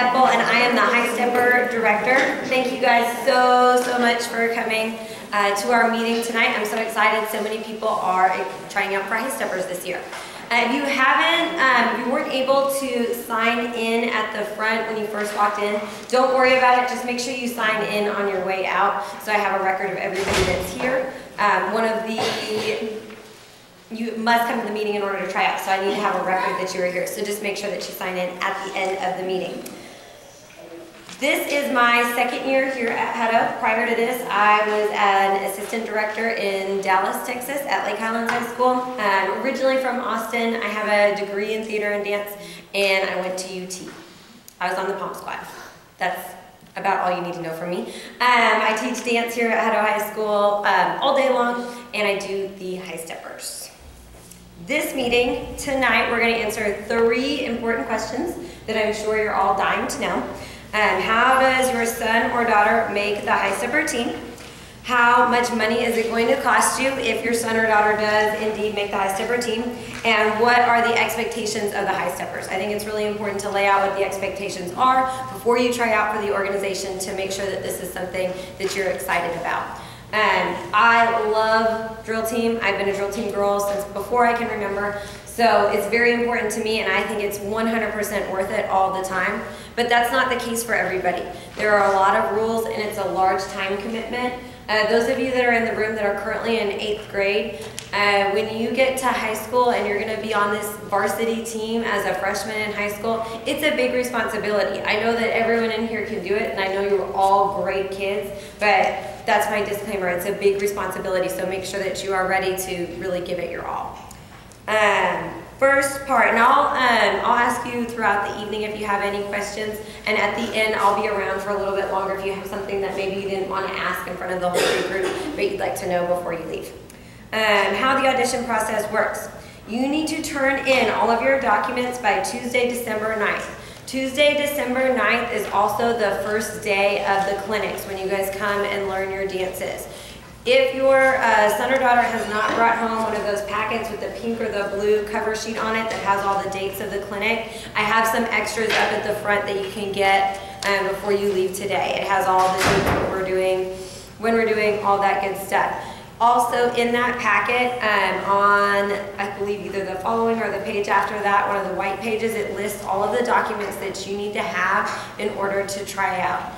Epple, and I am the High Stepper Director. Thank you guys so much for coming to our meeting tonight. I'm so excited. So many people are trying out for High Steppers this year. If you haven't, if you weren't able to sign in at the front when you first walked in, don't worry about it. Just make sure you sign in on your way out so I have a record of everybody that's here. You must come to the meeting in order to try out, so I need to have a record that you were here. So just make sure that you sign in at the end of the meeting. This is my second year here at Hutto. Prior to this, I was an assistant director in Dallas, Texas at Lake Highlands High School. I'm originally from Austin. I have a degree in theater and dance, and I went to UT. I was on the Pom Squad. That's about all you need to know from me. I teach dance here at Hutto High School all day long, and I do the High Steppers. This meeting tonight, we're going to answer 3 important questions that I'm sure you're all dying to know. How does your son or daughter make the High Stepper team? How much money is it going to cost you if your son or daughter does indeed make the High Stepper team? And what are the expectations of the High Steppers? I think it's really important to lay out what the expectations are before you try out for the organization to make sure that this is something that you're excited about. I love drill team. I've been a drill team girl since before I can remember. So it's very important to me, and I think it's 100% worth it all the time. But that's not the case for everybody. There are a lot of rules, and it's a large time commitment. Those of you that are in the room that are currently in 8th grade, when you get to high school and you're going to be on this varsity team as a freshman in high school, it's a big responsibility. I know that everyone in here can do it, and I know you're all great kids, but that's my disclaimer. It's a big responsibility, so make sure that you are ready to really give it your all. First part, and I'll ask you throughout the evening if you have any questions, and at the end I'll be around for a little bit longer if you have something that maybe you didn't want to ask in front of the whole big group, but you'd like to know before you leave. How the audition process works. You need to turn in all of your documents by Tuesday, December 9th. Tuesday, December 9th is also the first day of the clinics when you guys come and learn your dances. If your son or daughter has not brought home one of those packets with the pink or the blue cover sheet on it that has all the dates of the clinic, I have some extras up at the front that you can get before you leave today. It has all the dates that we're doing, when we're doing, all that good stuff. Also in that packet, on I believe either the following or the page after that, one of the white pages, it lists all of the documents that you need to have in order to try out.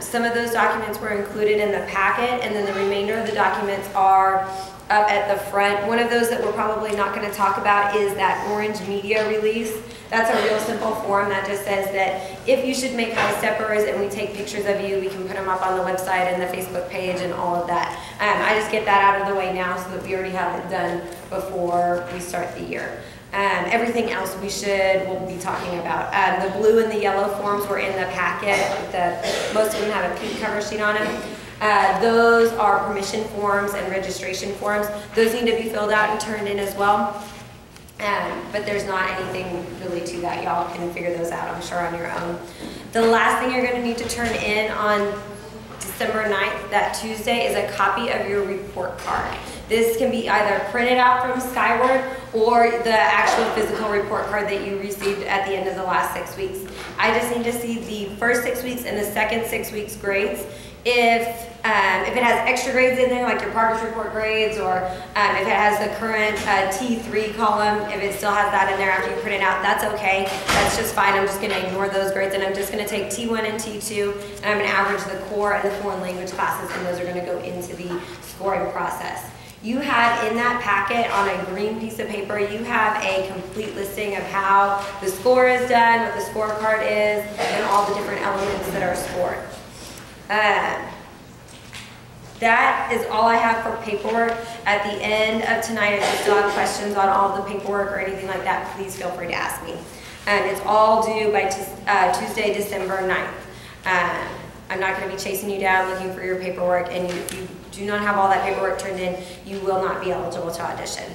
Some of those documents were included in the packet, and then the remainder of the documents are up at the front. One of those that we're probably not going to talk about is that orange media release. That's a real simple form that just says that if you should make High Steppers and we take pictures of you, we can put them up on the website and the Facebook page and all of that. I just get that out of the way now so that we already have it done before we start the year. Everything else we'll be talking about. The blue and the yellow forms were in the packet. Most of them have a pink cover sheet on them. Those are permission forms and registration forms. Those need to be filled out and turned in as well. But there's not anything really to that. Y'all can figure those out, I'm sure, on your own. The last thing you're going to need to turn in on December 9th, that Tuesday, is a copy of your report card. This can be either printed out from Skyward or the actual physical report card that you received at the end of the last 6 weeks. I just need to see the first 6 weeks and the second 6 weeks grades. If it has extra grades in there, like your progress report grades, or if it has the current T3 column, if it still has that in there after you print it out, that's okay. That's just fine. I'm just going to ignore those grades, and I'm just going to take T1 and T2, and I'm going to average the core and the foreign language classes, and those are going to go into the scoring process. You have in that packet on a green piece of paper, you have a complete listing of how the score is done, what the scorecard is, and all the different elements that are scored. That is all I have for paperwork. At the end of tonight, if you still have questions on all the paperwork or anything like that, please feel free to ask me. It's all due by Tuesday, December 9th. I'm not going to be chasing you down looking for your paperwork, and if you do not have all that paperwork turned in, you will not be eligible to audition.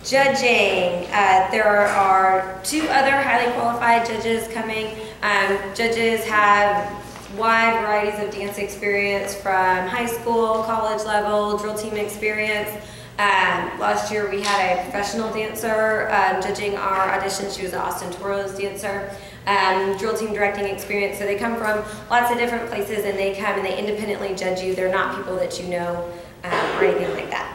Judging. There are 2 other highly qualified judges coming. Judges have wide varieties of dance experience, from high school, college level, drill team experience. Last year we had a professional dancer judging our auditions. She was an Austin Toros dancer. Drill team directing experience. So they come from lots of different places, and they come and they independently judge you. They're not people that you know or anything like that.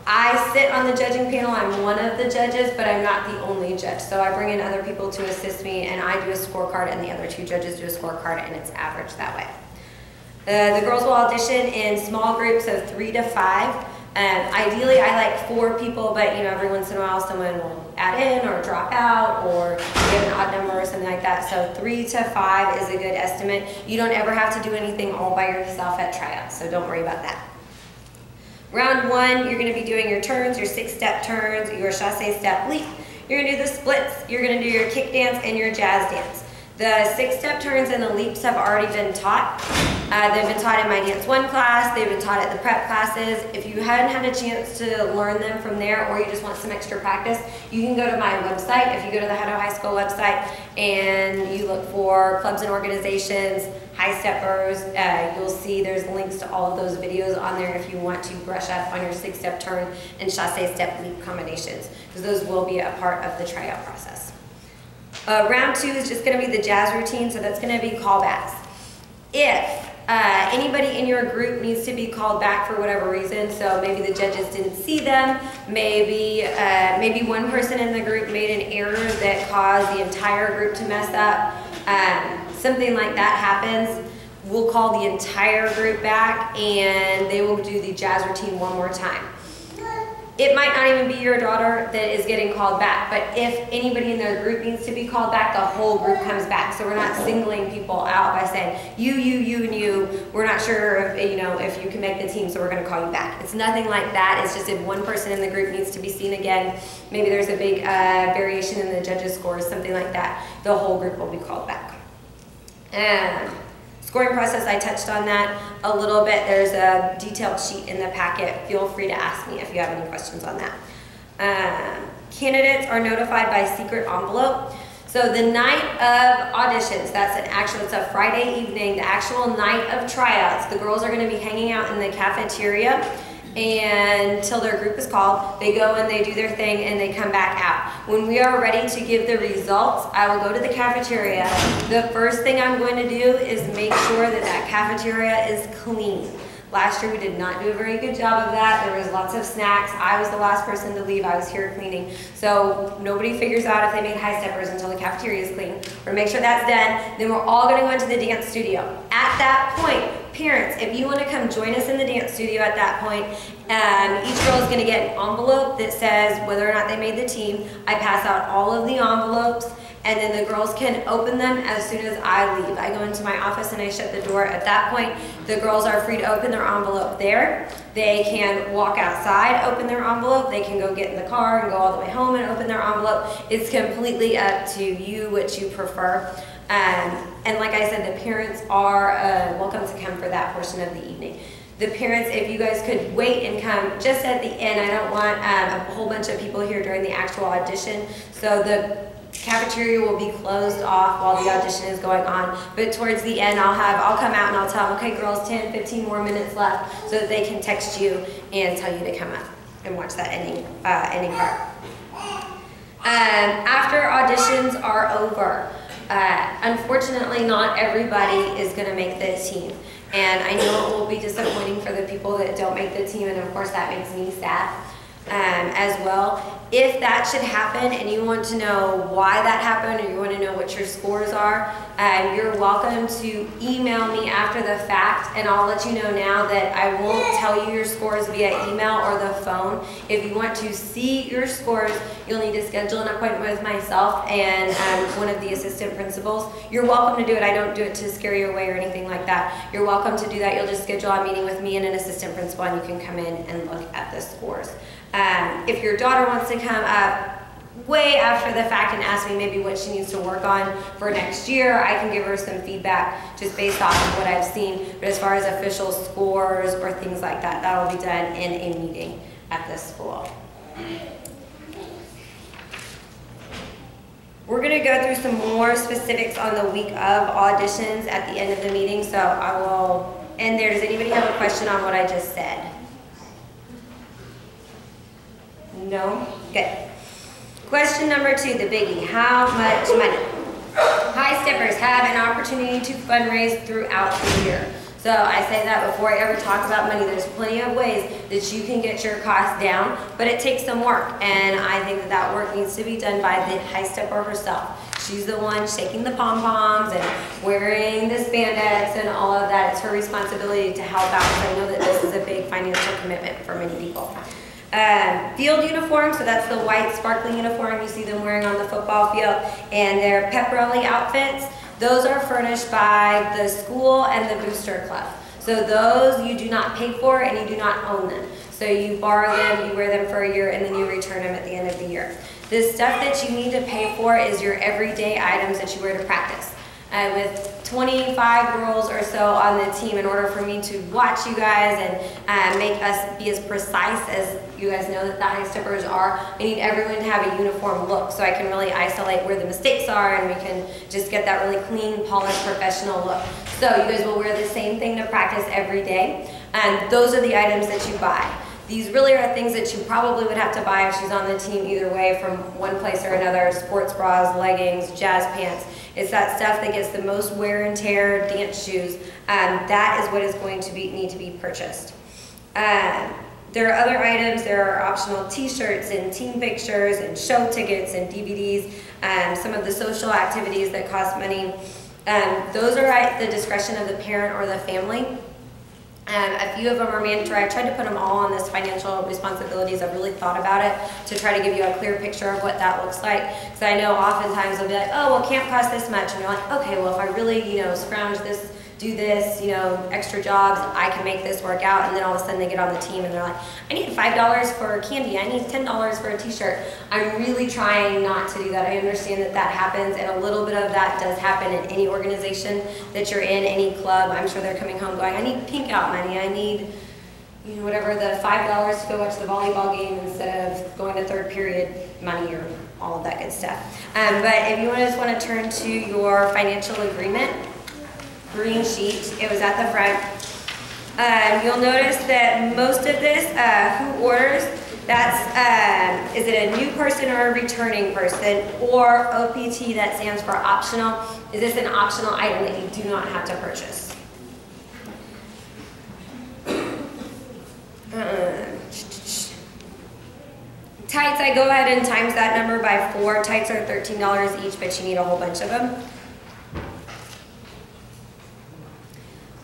I sit on the judging panel. I'm one of the judges, but I'm not the only judge. So I bring in other people to assist me, and I do a scorecard, and the other two judges do a scorecard, and it's averaged that way. The girls will audition in small groups of 3 to 5. Ideally, I like 4 people, but you know, every once in a while someone will add in or drop out or give an odd number or something like that. So 3 to 5 is a good estimate. You don't ever have to do anything all by yourself at Tryout, so don't worry about that. Round 1, you're going to be doing your turns, your 6-step turns, your chassé step leap. You're going to do the splits, you're going to do your kick dance and your jazz dance. The 6-step turns and the leaps have already been taught. They've been taught in my Dance 1 class, they've been taught at the prep classes. If you hadn't had a chance to learn them from there, or you just want some extra practice, you can go to my website. If you go to the Hutto High School website and you look for clubs and organizations, high steppers, you'll see there's links to all of those videos on there if you want to brush up on your 6-step turn and chassé step leap combinations, because those will be a part of the tryout process. Round 2 is just going to be the jazz routine, so that's going to be callbacks. If anybody in your group needs to be called back for whatever reason, so maybe the judges didn't see them, maybe one person in the group made an error that caused the entire group to mess up, something like that happens, we'll call the entire group back and they will do the jazz routine one more time. It might not even be your daughter that is getting called back, but if anybody in their group needs to be called back, the whole group comes back. So we're not singling people out by saying, you, and you, we're not sure if, you know, if you can make the team, so we're gonna call you back. It's nothing like that. It's just if one person in the group needs to be seen again, maybe there's a big variation in the judges' scores, something like that, the whole group will be called back. Scoring process, I touched on that a little bit. There's a detailed sheet in the packet. Feel free to ask me if you have any questions on that. Candidates are notified by secret envelope. So the night of auditions, it's a Friday evening, the actual night of tryouts, the girls are going to be hanging out in the cafeteria and until their group is called. They go and they do their thing and they come back out. When we are ready to give the results, I will go to the cafeteria. The first thing I'm going to do is make sure that that cafeteria is clean. Last year we did not do a very good job of that. There was lots of snacks. I was the last person to leave. I was here cleaning. So nobody figures out if they made high steppers until the cafeteria is clean. We're gonna make sure that's done. Then we're all gonna go into the dance studio. At that point, parents, if you want to come join us in the dance studio at that point, each girl is going to get an envelope that says whether or not they made the team. I pass out all of the envelopes, and then the girls can open them as soon as I leave. I go into my office and I shut the door. At that point, the girls are free to open their envelope there. They can walk outside, open their envelope. They can go get in the car and go all the way home and open their envelope. It's completely up to you what you prefer. And like I said, the parents are welcome to come for that portion of the evening. The parents, if you guys could wait and come just at the end. I don't want a whole bunch of people here during the actual audition. So the cafeteria will be closed off while the audition is going on. But towards the end, I'll come out and I'll tell them, okay girls, 10, 15 more minutes left, so that they can text you and tell you to come up and watch that ending part. After auditions are over, unfortunately, not everybody is going to make the team. And I know it will be disappointing for the people that don't make the team, and of course that makes me sad as well. If that should happen and you want to know why that happened, or you want to know what your scores are, you're welcome to email me after the fact, and I'll let you know now that I won't tell you your scores via email or the phone. If you want to see your scores, you'll need to schedule an appointment with myself and one of the assistant principals. You're welcome to do it. I don't do it to scare you away or anything like that. You're welcome to do that. You'll just schedule a meeting with me and an assistant principal, and you can come in and look at the scores. If your daughter wants to come up way after the fact and ask me maybe what she needs to work on for next year, I can give her some feedback just based off of what I've seen. But as far as official scores or things like that, that'll be done in a meeting at the school. We're going to go through some more specifics on the week of auditions at the end of the meeting, so I will end there. Does anybody have a question on what I just said? No? Good. Question number 2, the biggie. How much money? High steppers have an opportunity to fundraise throughout the year. So I say that before I ever talk about money. There's plenty of ways that you can get your costs down, but it takes some work. And I think that that work needs to be done by the high stepper herself. She's the one shaking the pom-poms and wearing the spandex and all of that. It's her responsibility to help out, because I know that this is a big financial commitment for many people. Field uniform, so that's the white sparkly uniform you see them wearing on the football field, and their pep rally outfits. Those are furnished by the school and the booster club. So those you do not pay for and you do not own them. So you borrow them, you wear them for a year, and then you return them at the end of the year. The stuff that you need to pay for is your everyday items that you wear to practice. With 25 girls or so on the team, in order for me to watch you guys and make us be as precise as you guys know that the high steppers are, I need everyone to have a uniform look, so I can really isolate where the mistakes are, and we can just get that really clean, polished, professional look. So you guys will wear the same thing to practice every day, and those are the items that you buy. These really are things that you probably would have to buy if she's on the team either way, from one place or another: sports bras, leggings, jazz pants. It's that stuff that gets the most wear and tear, dance shoes. That is what is going to need to be purchased. There are other items. There are optional t-shirts and team pictures and show tickets and DVDs, some of the social activities that cost money. Those are at the discretion of the parent or the family. A few of them are mandatory. I tried to put them all on this financial responsibilities. I've really thought about it to try to give you a clear picture of what that looks like. Because I know oftentimes they'll be like, oh, well, camp costs this much. And you're like, okay, well, if I really, scrounge this, do this, extra jobs, I can make this work out. And then all of a sudden they get on the team and they're like, I need $5 for candy. I need $10 for a t-shirt. I'm really trying not to do that. I understand that that happens, and a little bit of that does happen in any organization that you're in, any club. I'm sure they're coming home going, I need pink out money. I need, whatever, the $5 to go watch the volleyball game instead of going to third period money, or all of that good stuff. But if you just want to turn to your financial agreement, green sheet, it was at the front. You'll notice that most of this, who orders, that's, is it a new person or a returning person, or OPT, that stands for optional. Is this an optional item that you do not have to purchase? Tights, I go ahead and times that number by 4. Tights are $13 each, but you need a whole bunch of them.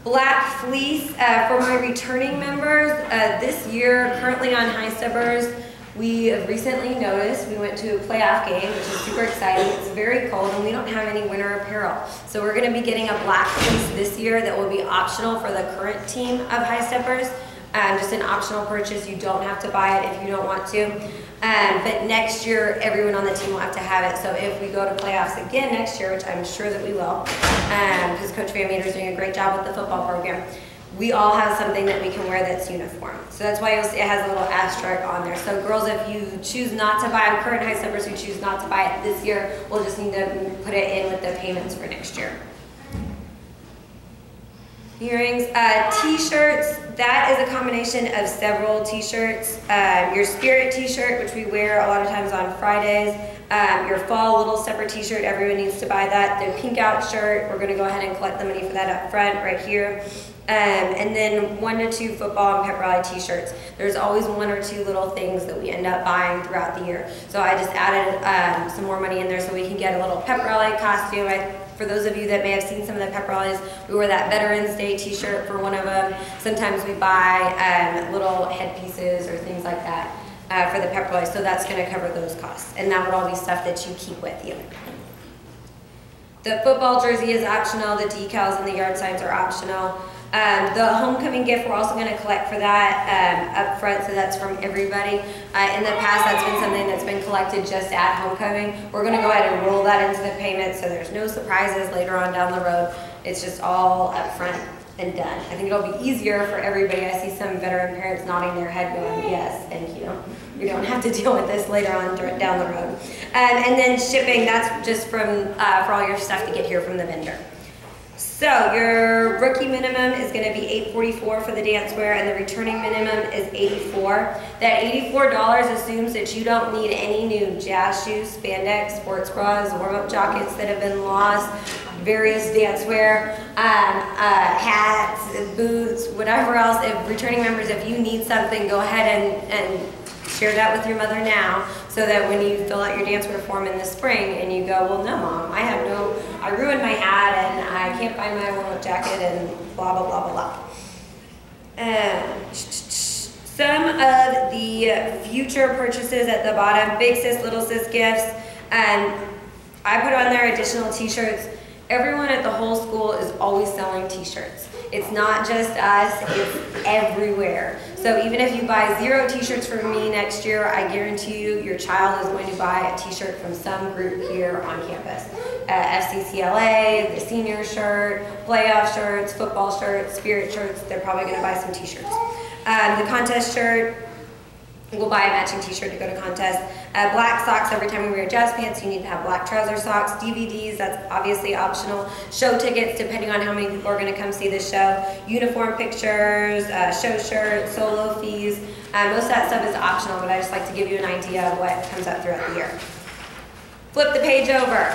Black fleece for my returning members. This year, currently on High Steppers, we have recently noticed, we went to a playoff game, which is super exciting. It's very cold and we don't have any winter apparel. So we're going to be getting a black fleece this year that will be optional for the current team of High Steppers. Just an optional purchase. You don't have to buy it if you don't want to. But next year, everyone on the team will have to have it. So if we go to playoffs again next year, which I'm sure that we will, because Coach Van Meter is doing a great job with the football program, we all have something that we can wear that's uniform. So that's why you'll see it has a little asterisk on there. So girls, if you choose not to buy, current High Steppers who choose not to buy it this year, we'll just need to put it in with the payments for next year. Earrings, t-shirts, that is a combination of several t-shirts. Your spirit t-shirt, which we wear a lot of times on Fridays. Your fall little separate t-shirt, everyone needs to buy that. The pink out shirt, we're gonna go ahead and collect the money for that up front right here. And then 1 to 2 football and pep rally t-shirts. There's always 1 or 2 little things that we end up buying throughout the year. So I just added some more money in there so we can get a little pep rally costume. For those of you that may have seen some of the pep rallies, we wore that Veterans Day t-shirt for one of them. Sometimes we buy little headpieces or things like that for the pep rallies, so that's gonna cover those costs. And that would all be stuff that you keep with you. The football jersey is optional, the decals and the yard signs are optional. The homecoming gift, we're also going to collect for that up front, so that's from everybody. In the past, that's been something that's been collected just at homecoming. We're going to go ahead and roll that into the payment so there's no surprises later on down the road. It's just all up front and done. I think it'll be easier for everybody. I see some veteran parents nodding their head going, yes, thank you. We don't have to deal with this later on down the road. And then shipping, that's just from for all your stuff to get here from the vendor. So your rookie minimum is going to be $844 for the dancewear, and the returning minimum is $84. That $84 assumes that you don't need any new jazz shoes, spandex, sports bras, warm-up jackets that have been lost, various dancewear, hats, boots, whatever else. If returning members, if you need something, go ahead and share that with your mother now, so that when you fill out your dancewear form in the spring and you go, well, no, Mom, I ruined my hat and I can't find my warm-up jacket and blah, blah, blah, blah, blah. Some of the future purchases at the bottom, big sis, little sis gifts. I put on there additional t-shirts. Everyone at the whole school is always selling t-shirts. It's not just us, it's everywhere. So even if you buy 0 t-shirts from me next year, I guarantee you your child is going to buy a t-shirt from some group here on campus. FCCLA, the senior shirt, playoff shirts, football shirts, spirit shirts, they're probably going to buy some t-shirts. The contest shirt, we'll buy a matching t-shirt to go to contest. Black socks, every time we wear jazz pants, you need to have black trouser socks. DVDs, that's obviously optional. Show tickets, depending on how many people are going to come see this show. Uniform pictures, show shirts, solo fees. Most of that stuff is optional, but I just like to give you an idea of what comes up throughout the year. Flip the page over.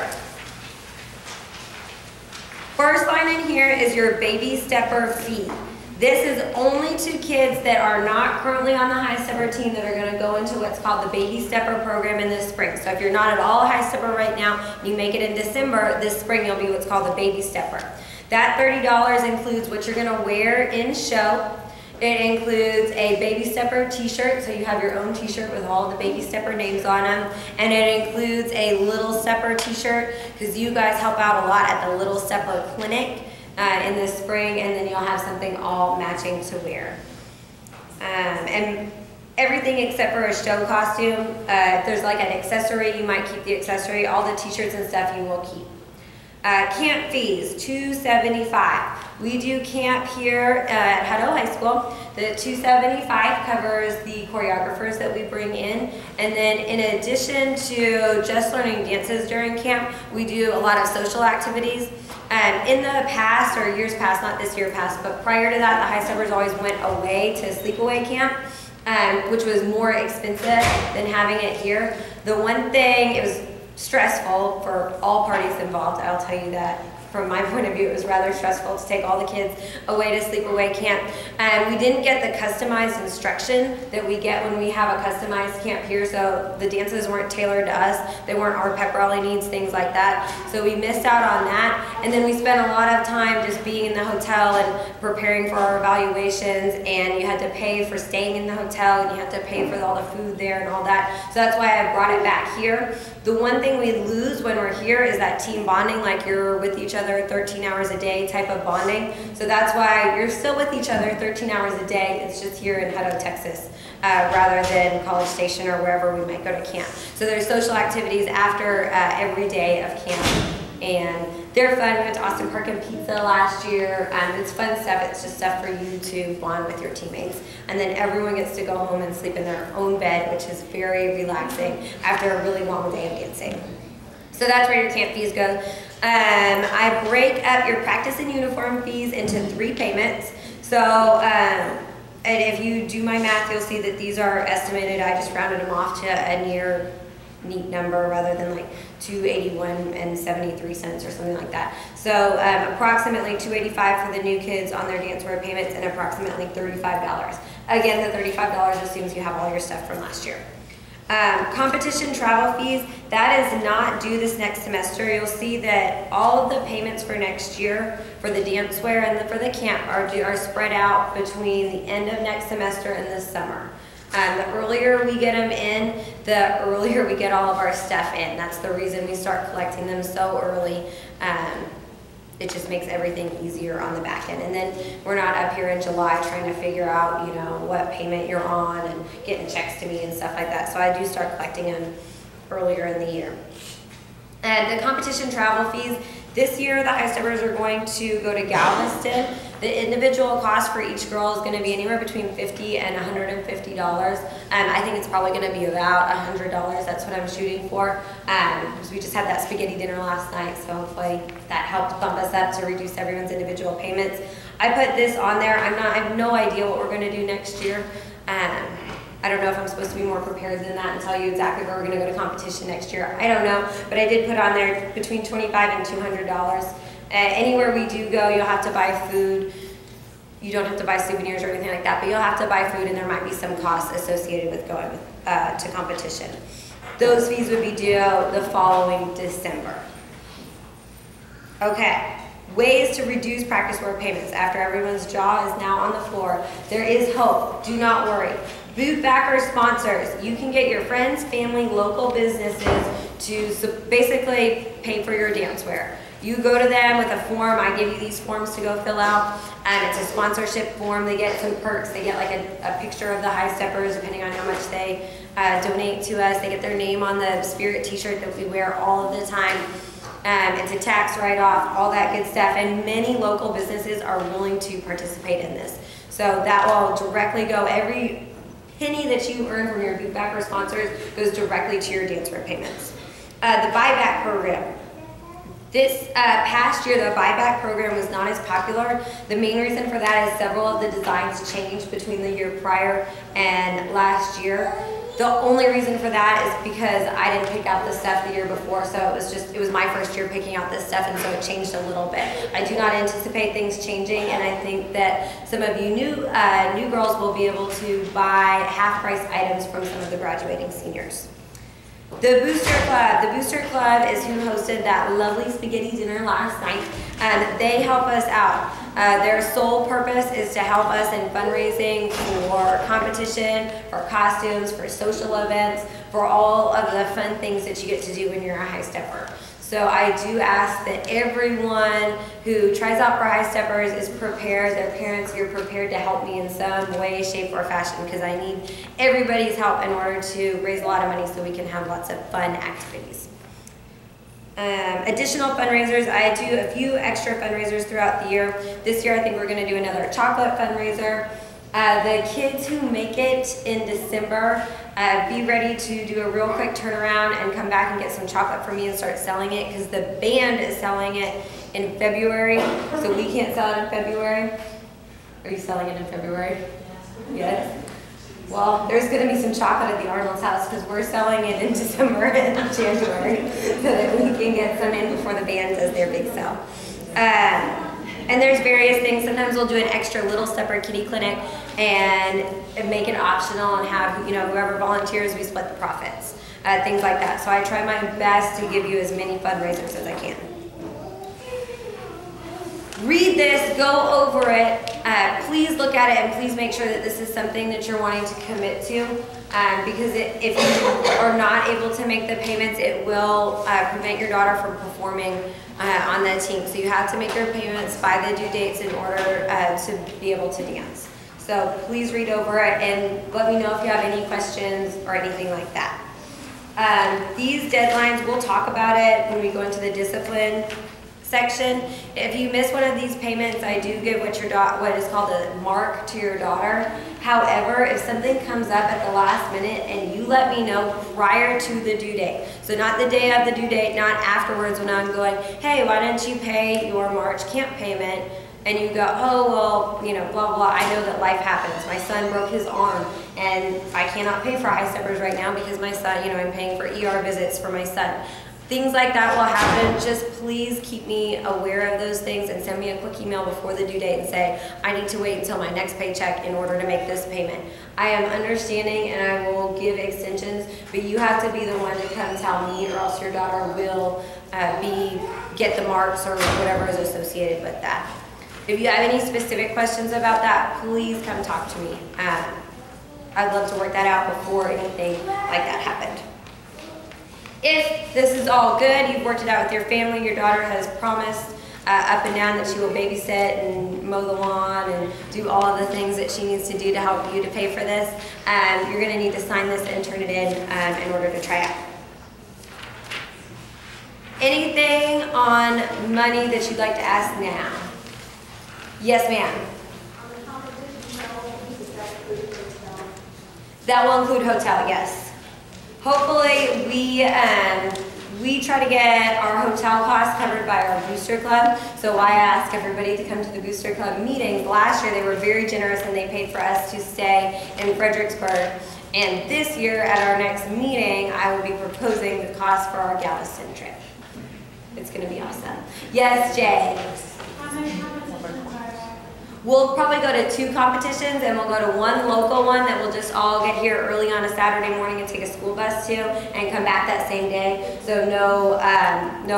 First line in here is your baby stepper fee. This is only to kids that are not currently on the High Stepper team that are going to go into what's called the Baby Stepper program in this spring. So if you're not at all a High Stepper right now, you make it in December, this spring you'll be what's called the Baby Stepper. That $30 includes what you're going to wear in show. It includes a Baby Stepper t-shirt, so you have your own t-shirt with all the Baby Stepper names on them. And it includes a Little Stepper t-shirt, because you guys help out a lot at the Little Stepper Clinic in the spring, and then you'll have something all matching to wear. And everything except for a show costume. If there's like an accessory, you might keep the accessory. All the t-shirts and stuff you will keep. Camp fees, $275. We do camp here at Hutto High School. The $275 covers the choreographers that we bring in. And then in addition to just learning dances during camp, we do a lot of social activities. In the past, or years past, not this year past, but prior to that, the High Steppers always went away to sleepaway camp, which was more expensive than having it here. The one thing, it was stressful for all parties involved, I'll tell you that. From my point of view, it was rather stressful to take all the kids away to sleepaway camp. We didn't get the customized instruction that we get when we have a customized camp here, so the dances weren't tailored to us. They weren't our pep rally needs, things like that. So we missed out on that. And then we spent a lot of time just being in the hotel and preparing for our evaluations, and you had to pay for staying in the hotel, and you had to pay for all the food there and all that. So that's why I brought it back here. The one thing we lose when we're here is that team bonding, like you're with each other 13 hours a day type of bonding. So that's why you're still with each other 13 hours a day. It's just here in Hutto, Texas, rather than College Station or wherever we might go to camp. So there's social activities after every day of camp, and they're fun. We went to Austin Park and Pizza last year. It's fun stuff. It's just stuff for you to bond with your teammates. And then everyone gets to go home and sleep in their own bed, which is very relaxing after a really long day of dancing. So that's where your camp fees go. I break up your practice and uniform fees into 3 payments. So, and if you do my math, you'll see that these are estimated. I just rounded them off to a near neat number rather than like $281.73 or something like that. So approximately $285 for the new kids on their dancewear payments, and approximately $35. Again, the $35 assumes you have all your stuff from last year. Competition travel fees, that is not due this next semester. You'll see that all of the payments for next year for the dancewear and for the camp are spread out between the end of next semester and the summer. The earlier we get them in, the earlier we get all of our stuff in. That's the reason we start collecting them so early. It just makes everything easier on the back end. And then we're not up here in July trying to figure out, you know, what payment you're on and getting checks to me and stuff like that. So I do start collecting them earlier in the year. And the competition travel fees, this year the High Steppers are going to go to Galveston. The individual cost for each girl is going to be anywhere between $50 and $150. I think it's probably going to be about $100. That's what I'm shooting for. Because we just had that spaghetti dinner last night, so hopefully that helped bump us up to reduce everyone's individual payments. I put this on there. I have no idea what we're going to do next year. I don't know if I'm supposed to be more prepared than that and tell you exactly where we're going to go to competition next year. I don't know, but I did put on there between $25 and $200. Anywhere we do go, you'll have to buy food. You don't have to buy souvenirs or anything like that, but you'll have to buy food, and there might be some costs associated with going to competition. Those fees would be due the following December. Okay. Ways to reduce practice work payments. After everyone's jaw is now on the floor, there is hope. Do not worry. Booth backer sponsors. You can get your friends, family, local businesses to basically pay for your dance wear. You go to them with a form. I give you these forms to go fill out. It's a sponsorship form. They get some perks. They get like a picture of the high steppers, depending on how much they donate to us. They get their name on the Spirit t-shirt that we wear all of the time. It's a tax write-off, all that good stuff, and many local businesses are willing to participate in this. So that will directly go, every penny that you earn from your booth backer sponsors goes directly to your dance wear payments. The buyback program. This past year, the buyback program was not as popular. The main reason for that is several of the designs changed between the year prior and last year. The only reason for that is because I didn't pick out the stuff the year before, so it was my first year picking out this stuff, and so it changed a little bit. I do not anticipate things changing, and I think that some of you new girls will be able to buy half-price items from some of the graduating seniors. The Booster Club. The Booster Club is who hosted that lovely spaghetti dinner last night, and they help us out. Their sole purpose is to help us in fundraising for competition, for costumes, for social events, for all of the fun things that you get to do when you're a high stepper. So I do ask that everyone who tries out for high steppers is prepared, their parents, you're prepared to help me in some way, shape, or fashion, because I need everybody's help in order to raise a lot of money so we can have lots of fun activities. Additional fundraisers, I do a few extra fundraisers throughout the year. This year I think we're going to do another chocolate fundraiser. The kids who make it in December, be ready to do a real quick turnaround and come back and get some chocolate from me and start selling it, because the band is selling it in February, so we can't sell it in February. Are you selling it in February? Yes? Well, there's going to be some chocolate at the Arnold's house because we're selling it in December and January so that we can get some in before the band does their big sale. And there's various things. Sometimes we'll do an extra Little Stepper Kitty Clinic and make it optional and have, whoever volunteers, we split the profits. Things like that. So I try my best to give you as many fundraisers as I can. Read this, go over it, please look at it, and please make sure that this is something that you're wanting to commit to, because if you are not able to make the payments, it will prevent your daughter from performing on that team. So you have to make your payments by the due dates in order to be able to dance. So please read over it and let me know if you have any questions or anything like that. These deadlines, we'll talk about it when we go into the discipline section. If you miss one of these payments, I do give what is called a mark to your daughter. However, if something comes up at the last minute and you let me know prior to the due date, so not the day of the due date, not afterwards when I'm going, hey, why didn't you pay your March camp payment? And you go, oh, well, blah, blah, I know that life happens. My son broke his arm, and I cannot pay for high steppers right now because my son, I'm paying for ER visits for my son. Things like that will happen. Just please keep me aware of those things and send me a quick email before the due date and say, I need to wait until my next paycheck in order to make this payment. I am understanding and I will give extensions, but you have to be the one to come tell me, or else your daughter will get the marks or whatever is associated with that. If you have any specific questions about that, please come talk to me. I'd love to work that out before anything like that happened. If this is all good, you've worked it out with your family, your daughter has promised up and down that she will babysit and mow the lawn and do all of the things that she needs to do to help you to pay for this, you're going to need to sign this and turn it in order to try out. Anything on money that you'd like to ask now? Yes, ma'am. On the competition, that will include hotel. That will include hotel, yes. Hopefully, we try to get our hotel costs covered by our booster club. So I ask everybody to come to the booster club meetings. Last year, they were very generous and they paid for us to stay in Fredericksburg. And this year, at our next meeting, I will be proposing the cost for our Galveston trip. It's going to be awesome. Yes, Jay? How many competitions are there? We'll probably go to 2 competitions, and we'll go to one local one that we'll just all get here early on a Saturday morning and take a school bus to and come back that same day. So no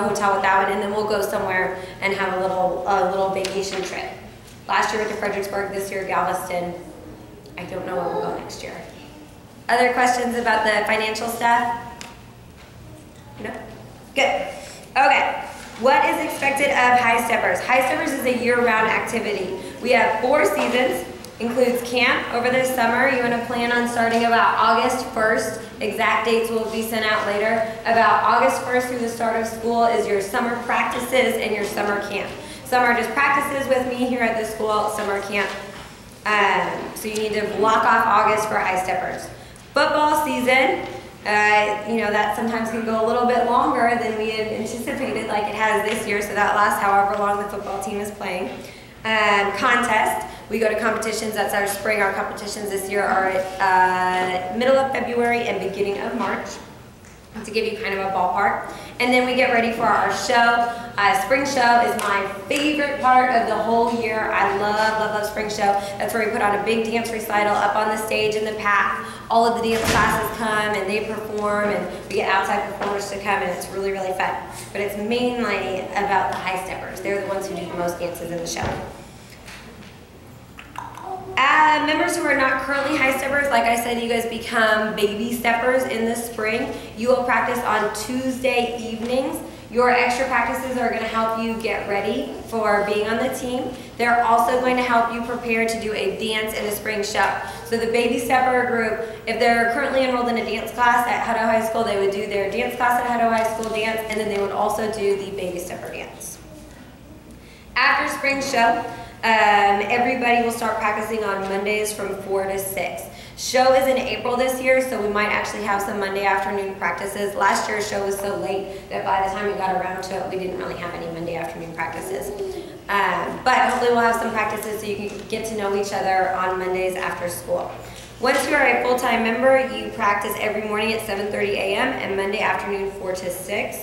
hotel with that one, and then we'll go somewhere and have a little vacation trip. Last year we went to Fredericksburg, this year Galveston. I don't know where we'll go next year. Other questions about the financial stuff? No? Good. Okay. What is expected of High Steppers? High Steppers is a year-round activity. We have 4 seasons, includes camp over the summer. You want to plan on starting about August 1st. Exact dates will be sent out later. About August 1st through the start of school is your summer practices and your summer camp. Some are just practices with me here at the school, summer camp. So you need to block off August for High Steppers. Football season. That sometimes can go a little bit longer than we had anticipated, like it has this year, so that lasts however long the football team is playing. Contest, we go to competitions, that's our spring. Our competitions this year are at middle of February and beginning of March, to give you kind of a ballpark. And then we get ready for our show. Spring show is my favorite part of the whole year. I love spring show. That's where we put on a big dance recital up on the stage in the path. All of the dance classes come and they perform, and we get outside performers to come, and it's really, really fun. But it's mainly about the High Steppers. They're the ones who do the most dances in the show. Members who are not currently High Steppers, like I said, you guys become Baby Steppers in the spring. You will practice on Tuesday evenings. Your extra practices are going to help you get ready for being on the team. They're also going to help you prepare to do a dance in the spring show. So the Baby Stepper group, if they're currently enrolled in a dance class at Hutto High School, they would do their dance class at Hutto High School dance, and then they would also do the Baby Stepper dance. After spring show, everybody will start practicing on Mondays from 4 to 6. Show is in April this year, so we might actually have some Monday afternoon practices. Last year's show was so late that by the time we got around to it, we didn't really have any Monday afternoon practices. But hopefully we'll have some practices so you can get to know each other on Mondays after school. Once you are a full-time member, you practice every morning at 7:30 a.m. and Monday afternoon 4 to 6.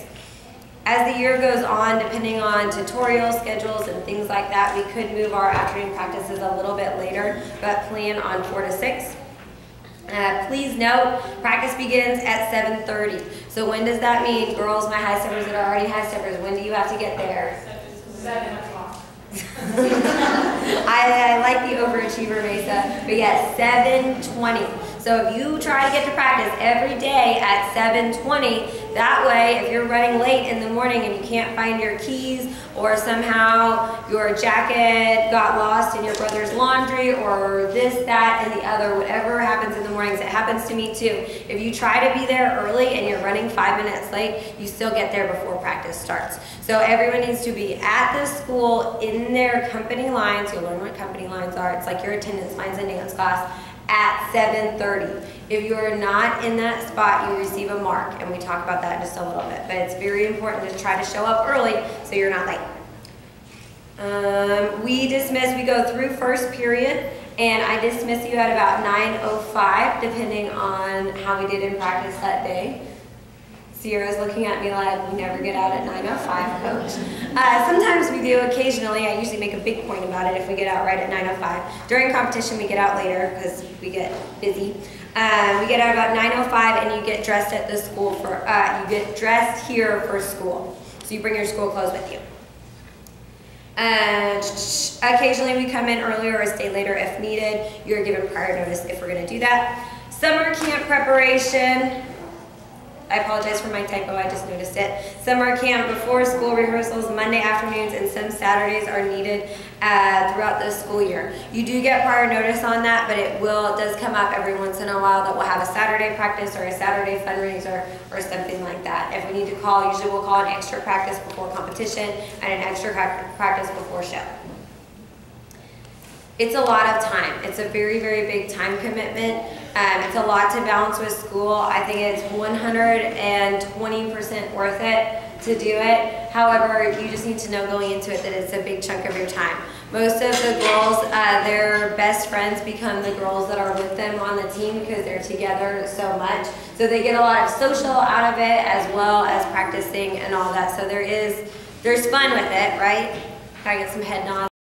As the year goes on, depending on tutorial schedules and things like that, we could move our afternoon practices a little bit later, but plan on 4 to 6. Please note, practice begins at 7:30. So when does that mean, girls, my High Steppers that are already High Steppers, when do you have to get there? 7 o'clock. I like the overachiever, Mesa, but yes, 7:20. So if you try to get to practice every day at 7:20, that way if you're running late in the morning and you can't find your keys, or somehow your jacket got lost in your brother's laundry, or this, that, and the other, whatever happens in the mornings, it happens to me too. If you try to be there early and you're running 5 minutes late, you still get there before practice starts. So everyone needs to be at the school in their company lines. You'll learn what company lines are. It's like your attendance lines in dance class at 7:30. If you're not in that spot, you receive a mark, and we talk about that in just a little bit. But it's very important to try to show up early so you're not late. We dismiss, we go through first period, and I dismiss you at about 9:05, depending on how we did in practice that day. Sierra's looking at me like, we never get out at 9:05, coach. Sometimes we do, occasionally. I usually make a big point about it if we get out right at 9:05. During competition, we get out later because we get busy. We get out about 9:05, and you get dressed at the school for, you get dressed here for school. So you bring your school clothes with you. Occasionally we come in earlier or stay later if needed. You're given prior notice if we're going to do that. Summer camp preparation. I apologize for my typo, I just noticed it. Summer camp before school rehearsals, Monday afternoons, and some Saturdays are needed throughout the school year. You do get prior notice on that, but it does come up every once in a while that we'll have a Saturday practice or a Saturday fundraiser or something like that. If we need to call, usually we'll call an extra practice before competition and an extra practice before show. It's a lot of time. It's a very, very big time commitment. It's a lot to balance with school. I think it's 120% worth it to do it. However, you just need to know going into it that it's a big chunk of your time. Most of the girls, their best friends become the girls that are with them on the team because they're together so much. So they get a lot of social out of it as well as practicing and all that. So there's fun with it, right? Gotta get some head nods.